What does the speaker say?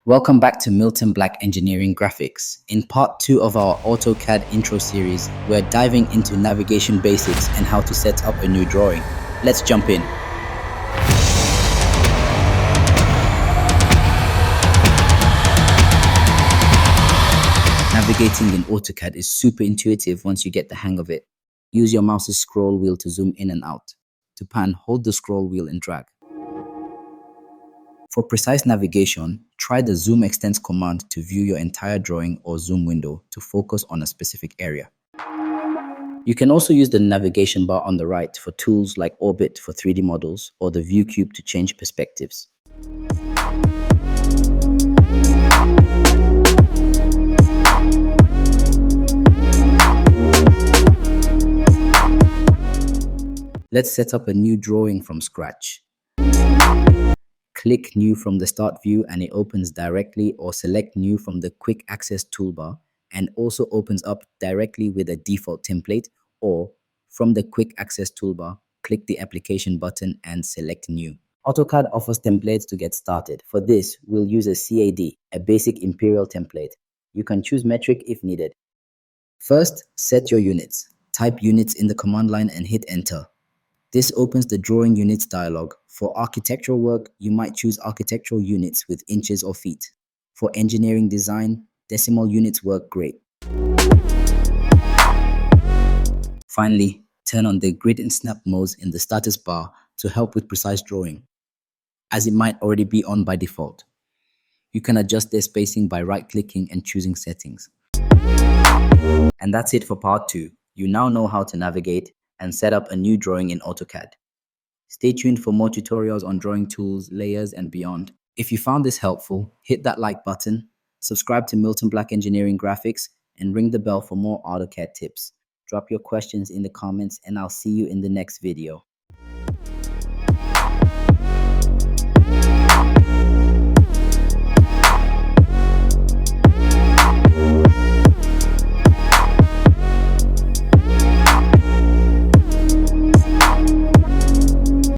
Welcome back to Milton Black Engineering Graphics. In part 2 of our AutoCAD intro series, we're diving into navigation basics and how to set up a new drawing. Let's jump in. Navigating in AutoCAD is super intuitive once you get the hang of it. Use your mouse's scroll wheel to zoom in and out. To pan, hold the scroll wheel and drag. For precise navigation, try the Zoom Extends command to view your entire drawing or zoom window to focus on a specific area. You can also use the navigation bar on the right for tools like Orbit for 3D models or the View Cube to change perspectives. Let's set up a new drawing from scratch. Click New from the Start view and it opens directly, or select New from the Quick Access toolbar and also opens up directly with a default template, or from the Quick Access toolbar, click the Application button and select New. AutoCAD offers templates to get started. For this, we'll use a CAD, a basic imperial template. You can choose metric if needed. First, set your units. Type units in the command line and hit Enter. This opens the Drawing Units dialog. For architectural work, you might choose architectural units with inches or feet. For engineering design, decimal units work great. Finally, turn on the Grid and Snap modes in the status bar to help with precise drawing, as it might already be on by default. You can adjust their spacing by right-clicking and choosing Settings. And that's it for part 2. You now know how to navigate and set up a new drawing in AutoCAD. Stay tuned for more tutorials on drawing tools, layers, and beyond. If you found this helpful, hit that like button, subscribe to Milton Black Engineering Graphics, and ring the bell for more AutoCAD tips. Drop your questions in the comments, and I'll see you in the next video.